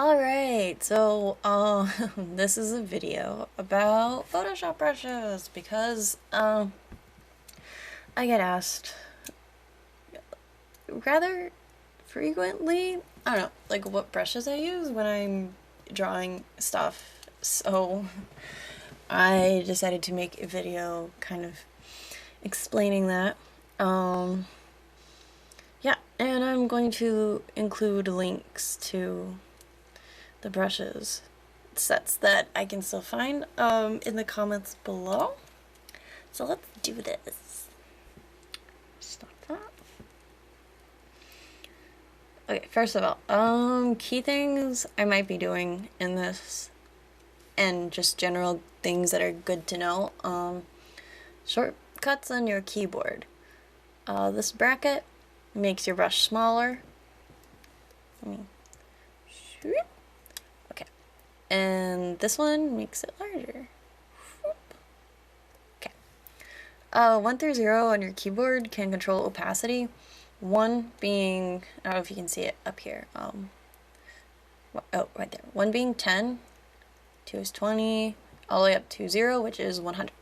Alright, so this is a video about Photoshop brushes because I get asked rather frequently, I don't know, like what brushes I use when I'm drawing stuff. So I decided to make a video kind of explaining that. Yeah, and I'm going to include links to the brushes sets that I can still find in the comments below. So let's do this. Stop that. Okay, first of all, key things I might be doing in this and just general things that are good to know. Shortcuts on your keyboard. This bracket makes your brush smaller. Okay. And this one makes it larger. Okay. 1 through 0 on your keyboard can control opacity. 1 being, I don't know if you can see it up here. Oh, right there. 1 being 10, 2 is 20, all the way up to 0, which is 100.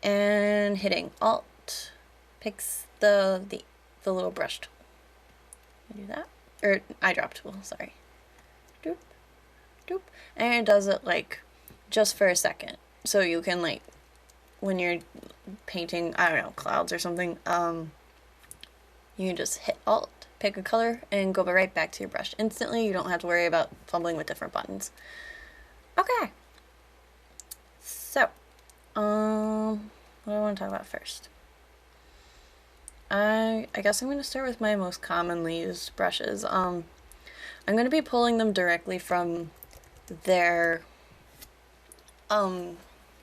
And hitting Alt picks the little brush tool. Do that, or eyedrop tool. Sorry. Doop, doop, and it does it like just for a second, so you can like when you're painting, I don't know, clouds or something. You can just hit Alt, pick a color, and go right back to your brush instantly. You don't have to worry about fumbling with different buttons. Okay. So, what do I want to talk about first? I guess I'm going to start with my most commonly used brushes. I'm going to be pulling them directly from their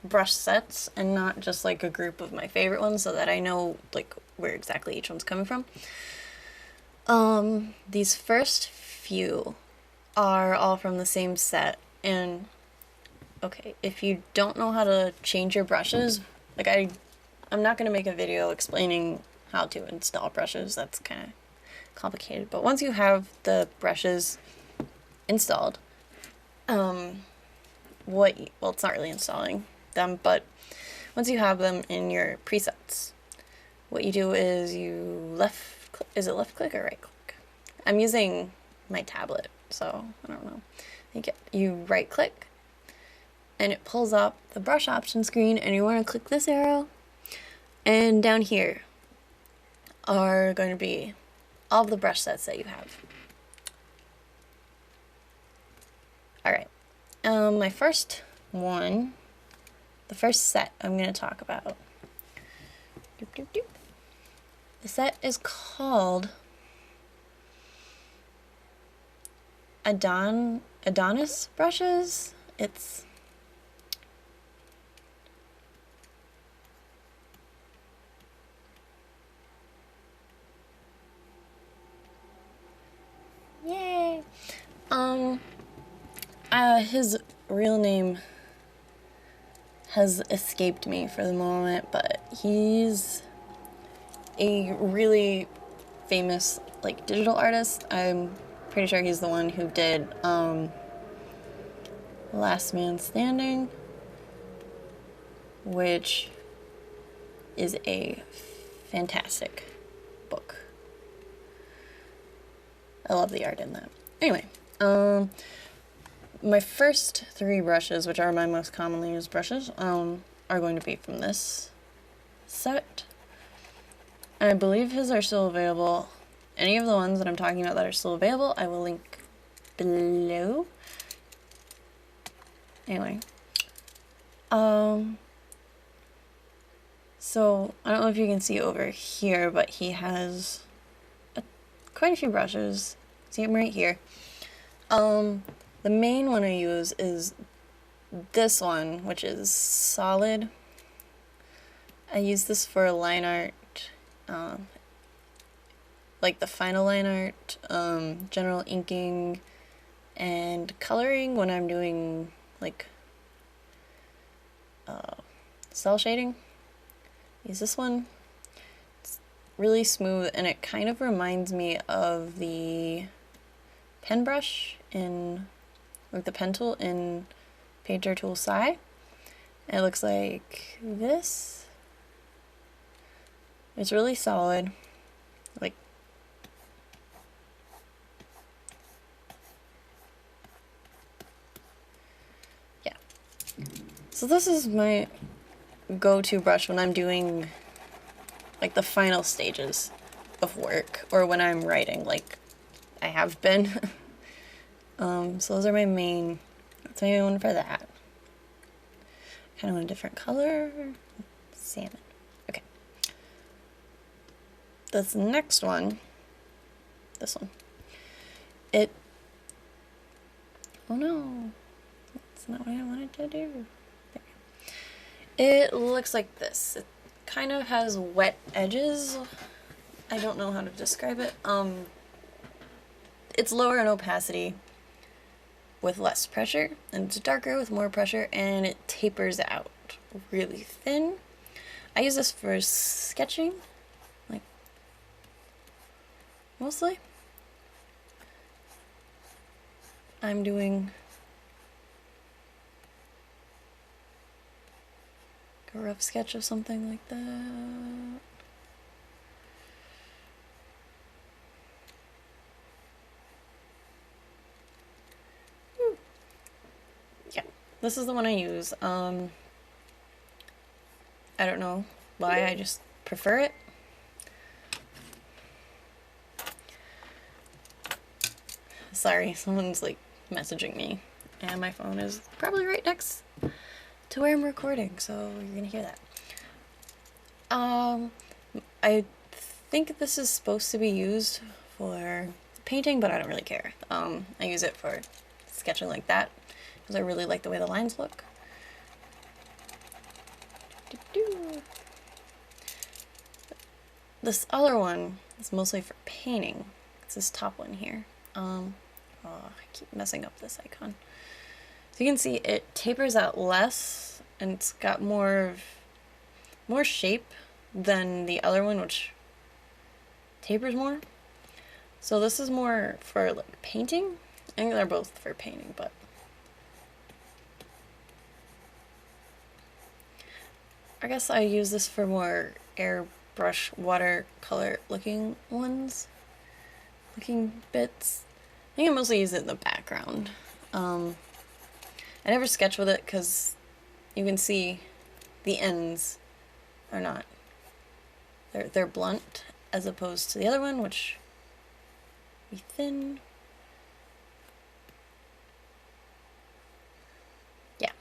brush sets and not just like a group of my favorite ones, so that I know like where exactly each one's coming from. These first few are all from the same set, and okay, if you don't know how to change your brushes, like I'm not gonna make a video explaining how to install brushes. That's kind of complicated. But once you have the brushes installed, well, it's not really installing them, but once you have them in your presets, what you do is you is it left click or right click? I'm using my tablet, so I don't know. You right click, and it pulls up the brush option screen, and you want to click this arrow, and down here are going to be all of the brush sets that you have. Alright, my first one, the first set I'm going to talk about. The set is called Adonis brushes. It's yay. His real name has escaped me for the moment, but he's a really famous like digital artist. I'm pretty sure he's the one who did Last Man Standing, which is a fantastic book. I love the art in that. Anyway, my first 3 brushes, which are my most commonly used brushes, are going to be from this set. I believe his are still available. Any of the ones that I'm talking about that are still available, I will link below. Anyway. So, I don't know if you can see over here, but he has quite a few brushes. See them right here. The main one I use is this one, which is solid. I use this for line art, like the final line art, general inking, and coloring when I'm doing like cell shading. Use this one. It's really smooth, and it kind of reminds me of the pen brush in, like the pen tool in Painter Tool Sai. It looks like this. It's really solid. Like, yeah. So this is my go-to brush when I'm doing like the final stages of work or when I'm writing, like I have been. So those are my main, that's my main one for that. Kind of want a different color. Salmon. Okay. This next one, this one, oh no, that's not what I wanted to do. There. It looks like this. It kind of has wet edges. I don't know how to describe it. It's lower in opacity with less pressure, and it's darker with more pressure, and it tapers out really thin. I use this for sketching, like, mostly. I'm doing a rough sketch of something like that. Yeah, this is the one I use. I don't know why, I just prefer it. Sorry, someone's like messaging me, and my phone is probably right next to where I'm recording, so you're gonna hear that. I think this is supposed to be used for painting, but I don't really care. I use it for sketching like that because I really like the way the lines look. This other one is mostly for painting. It's this top one here. Oh, I keep messing up this icon. So you can see it tapers out less, and it's got more shape than the other one, which tapers more. So this is more for like painting. I think they're both for painting, but I guess I use this for more airbrush watercolor looking bits. I think I mostly use it in the background. I never sketch with it because you can see the ends are not, they're blunt as opposed to the other one, which be thin. Yeah.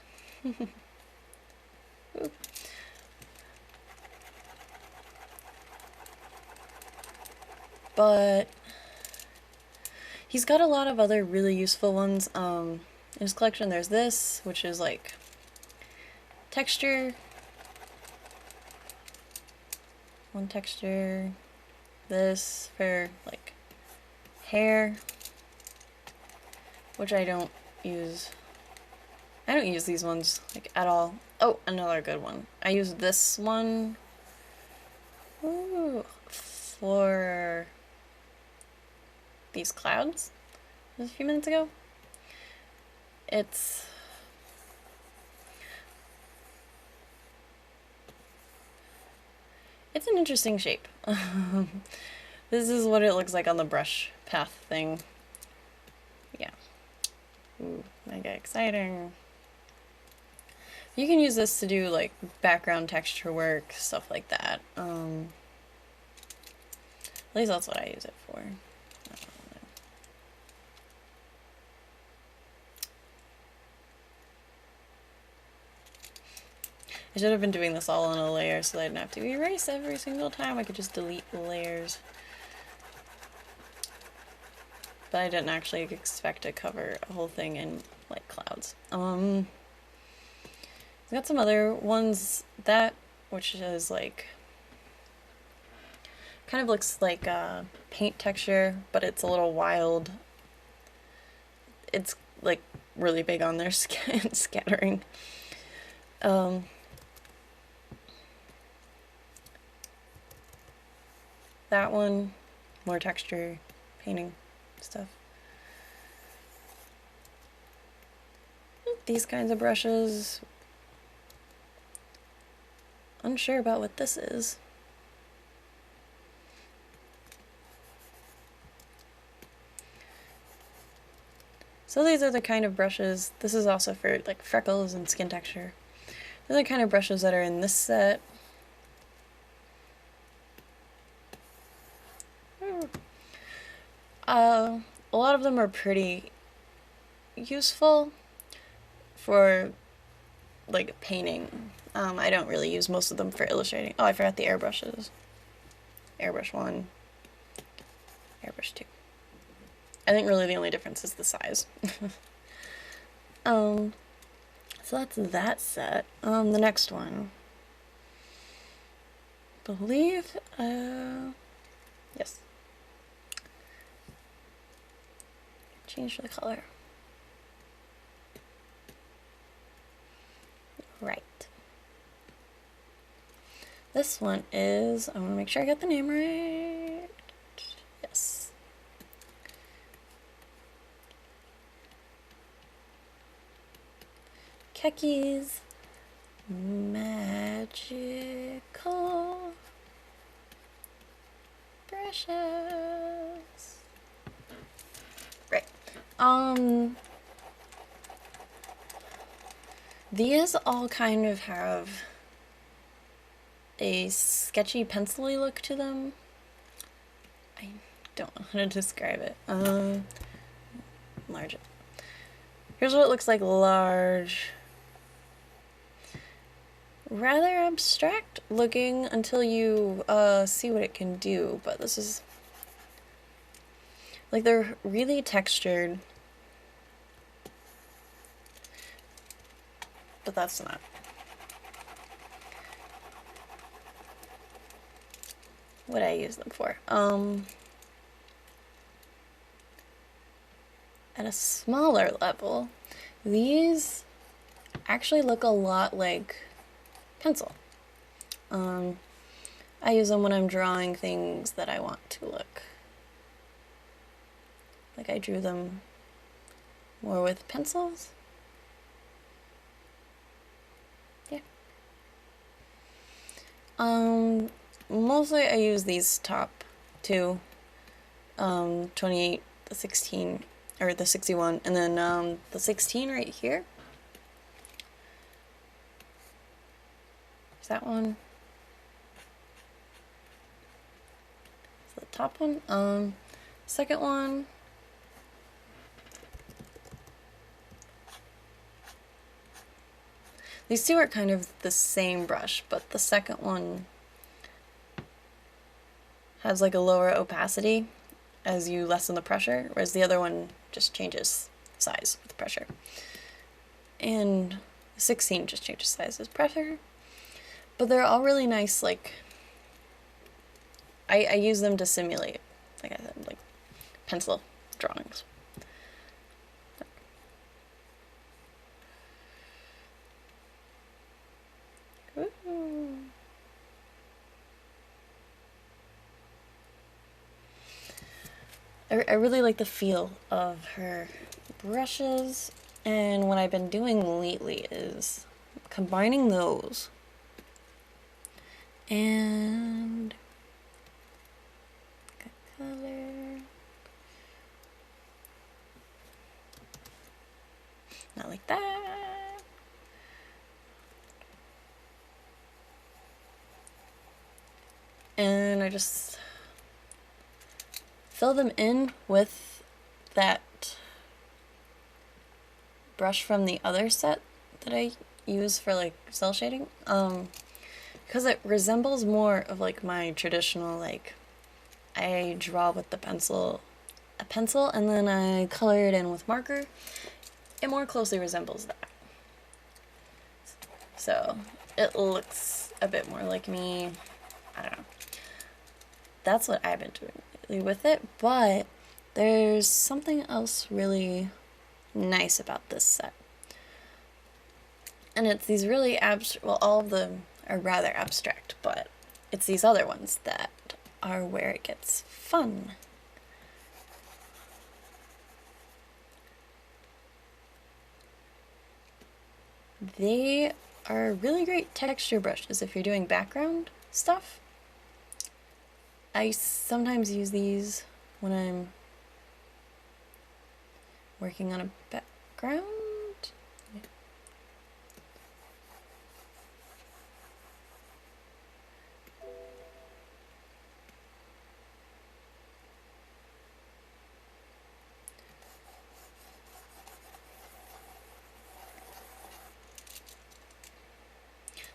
But he's got a lot of other really useful ones. In his collection there's this, which is like texture. One texture. This for like hair, which I don't use. I don't use these ones like at all. Oh, another good one. I use this one for these clouds just a few minutes ago. It's an interesting shape. This is what it looks like on the brush path thing. Yeah. Ooh, mega exciting. You can use this to do like background texture work, stuff like that. At least that's what I use it for. I should have been doing this all on a layer so that I didn't have to erase every single time. I could just delete layers. But I didn't actually expect to cover a whole thing in like clouds. I've got some other ones which is like kind of looks like a paint texture, but it's a little wild. It's like really big on their scattering. That one, more texture, painting stuff. these kinds of brushes. Unsure about what this is. So these are the kind of brushes, this is also for like freckles and skin texture. These are the kind of brushes that are in this set. A lot of them are pretty useful for like painting. I don't really use most of them for illustrating. Oh, I forgot the airbrushes. Airbrush 1, airbrush 2. I think really the only difference is the size. So that's that set. The next one. I believe, yes. Change the color. Right. This one is, I want to make sure I got the name right. Yes. Keki's Magical Brushes. Right. These all kind of have a sketchy pencil-y look to them. I don't know how to describe it. Large. Here's what it looks like large. Rather abstract looking until you see what it can do, but this is like they're really textured, but that's not. What I use them for. At a smaller level, these actually look a lot like pencil. I use them when I'm drawing things that I want to look like I drew them more with pencils. Yeah. Mostly I use these top two, 28, the 16, or the 61, and then the 16 right here. Is that one? Is the top one? Second one. These two are kind of the same brush, but the second one has like a lower opacity as you lessen the pressure, whereas the other one just changes size with pressure. And 16 just changes size with pressure. But they're all really nice, like, I use them to simulate, like I said, like pencil drawings. Ooh. I really like the feel of her brushes, and what I've been doing lately is combining those and color, not like that. And I just fill them in with that brush from the other set that I use for like cell shading, because it resembles more of like my traditional, like I draw with a pencil and then I color it in with marker. It more closely resembles that, so it looks a bit more like me. I don't know. That's what I've been doing lately with it, but there's something else really nice about this set. And it's these really well, all of them are rather abstract, but it's these other ones that are where it gets fun. They are really great texture brushes if you're doing background stuff. I sometimes use these when I'm working on a background.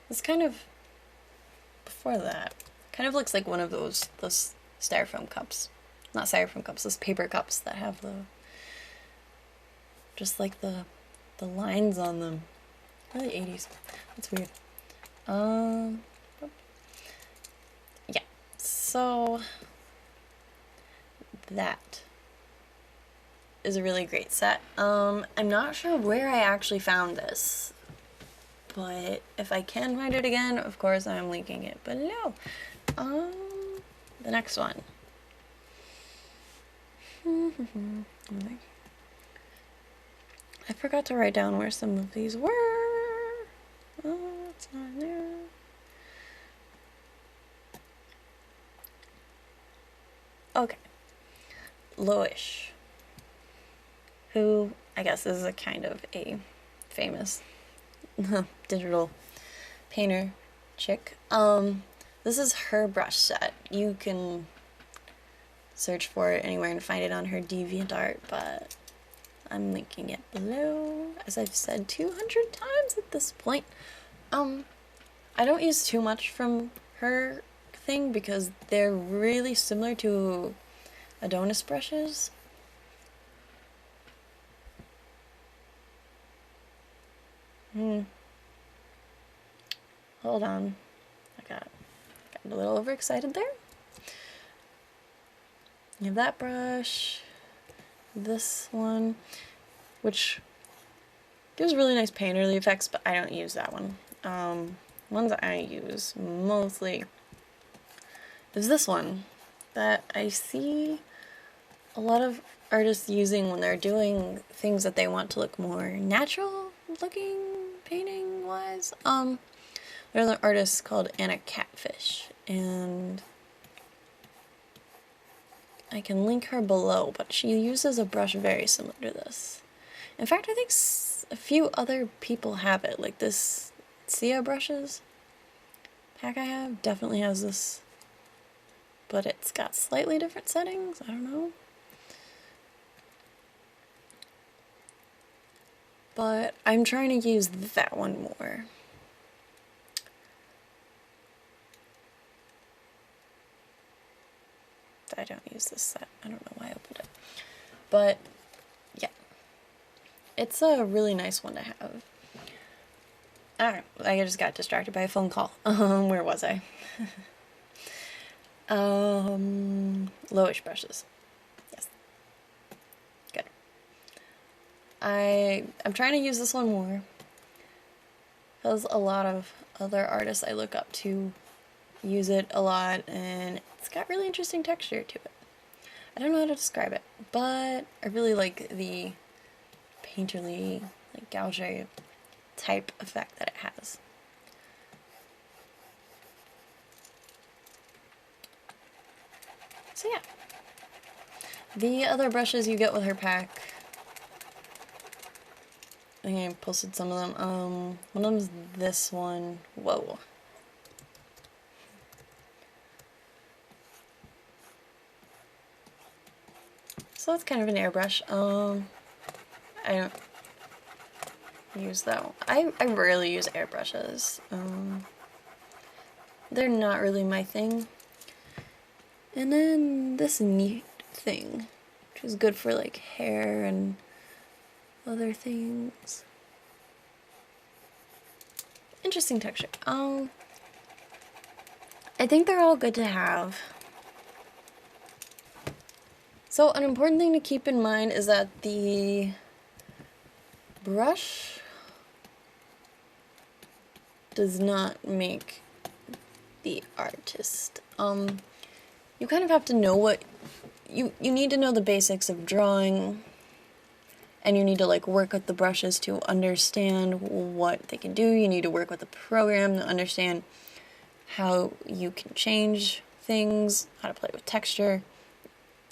This kind of, before that, kind of looks like one of those styrofoam cups. Not styrofoam cups, those paper cups that have the, just like the lines on them. Really 80s. That's weird. Yeah. So that is a really great set. I'm not sure where I actually found this, but if I can find it again, of course I'm linking it below. The next one. I forgot to write down where some of these were. Oh, it's not in there. Okay. Loish, who I guess is a kind of a famous digital painter chick. This is her brush set. You can search for it anywhere and find it on her DeviantArt, but I'm linking it below, as I've said 200 times at this point. I don't use too much from her thing because they're really similar to Adonis brushes. Hold on. I got a little overexcited there. You have that brush, this one, which gives really nice painterly effects, but I don't use that one. Ones that I use mostly is this one that I see a lot of artists using when they're doing things that they want to look more natural looking painting wise. There's an artist called Anna Catfish, and I can link her below, but she uses a brush very similar to this. In fact, I think a few other people have it, like this Sia brushes pack I have definitely has this, but it's got slightly different settings, I don't know. But I'm trying to use that one more. I don't use this set. I don't know why I opened it. But yeah, it's a really nice one to have. Alright, I just got distracted by a phone call. Where was I? Lowish brushes. Yes. Good. I'm trying to use this one more because a lot of other artists I look up to use it a lot, and it's got really interesting texture to it. I don't know how to describe it, but I really like the painterly, like gouache type effect that it has. So yeah, the other brushes you get with her pack, I think I posted some of them. One of them is this one. Whoa. So that's kind of an airbrush. I don't use that one. I rarely use airbrushes. They're not really my thing. And then this neat thing, which is good for like hair and other things. Interesting texture. I think they're all good to have. So an important thing to keep in mind is that the brush does not make the artist. You kind of have to know what you need to know the basics of drawing and you need to like work with the brushes to understand what they can do. You need to work with the program to understand how you can change things, how to play with texture,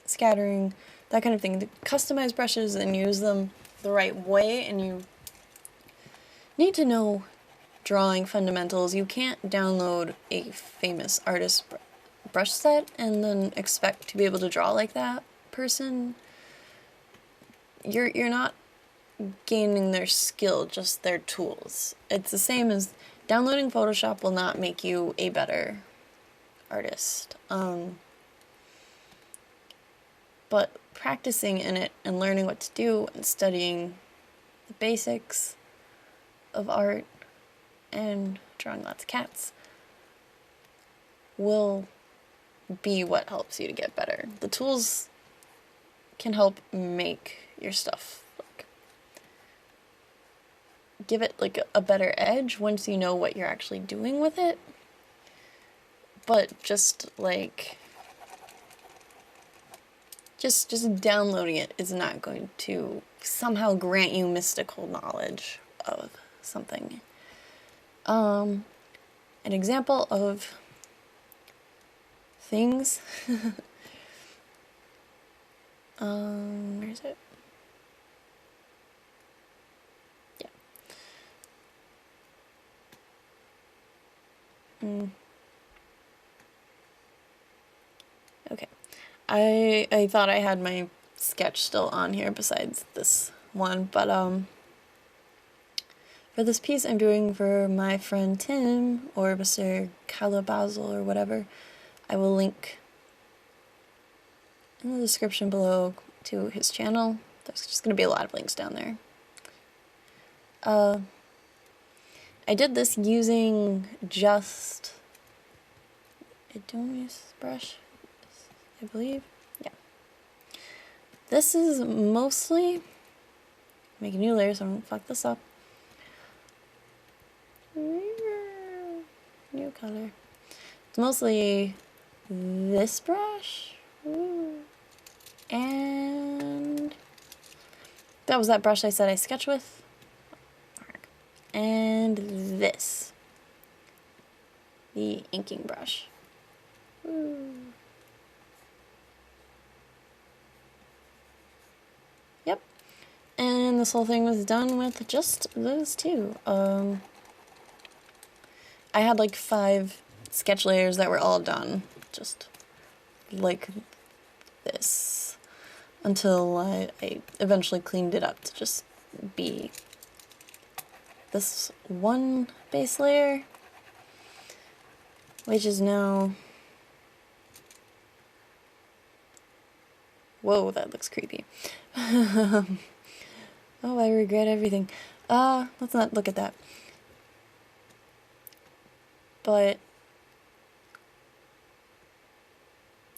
scattering, that kind of thing. To customize brushes and use them the right way, and you need to know drawing fundamentals. You can't download a famous artist brush set and then expect to be able to draw like that person. You're not gaining their skill, just their tools. It's the same as downloading Photoshop will not make you a better artist. But practicing in it and learning what to do and studying the basics of art and drawing lots of cats will be what helps you to get better. The tools can help make your stuff like give it like a better edge once you know what you're actually doing with it. But just like just downloading it is not going to somehow grant you mystical knowledge of something. An example of things where is it? Yeah. Okay. I thought I had my sketch still on here besides this one, but for this piece I'm doing for my friend Tim, or Mr. Calabazel or whatever, I will link in the description below to his channel. There's just going to be a lot of links down there. I did this using just a Adonis brush, I believe. Yeah. This is mostly, make a new layer so I don't fuck this up. New color. It's mostly this brush. And that was that brush I said I sketch with. And this. The inking brush. Yep. And this whole thing was done with just those two. I had like 5 sketch layers that were all done, just like this, until I eventually cleaned it up to just be this one base layer, which is now, whoa, that looks creepy. Oh, I regret everything. Let's not look at that. But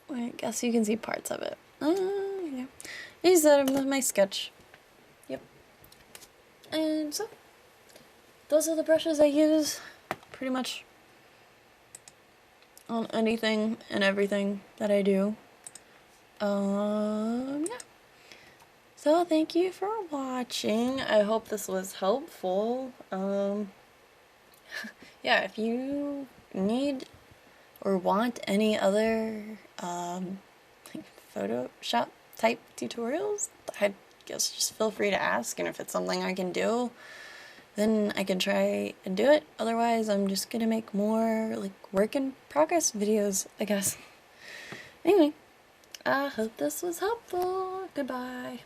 I guess you can see parts of it. Yeah. These are my sketch. Yep. And so, those are the brushes I use pretty much on anything and everything that I do. Yeah. So thank you for watching. I hope this was helpful. Yeah, if you need or want any other like Photoshop type tutorials, I guess just feel free to ask, and if it's something I can do, then I can try and do it. Otherwise, I'm just gonna make more like work in progress videos, I guess. Anyway, I hope this was helpful. Goodbye.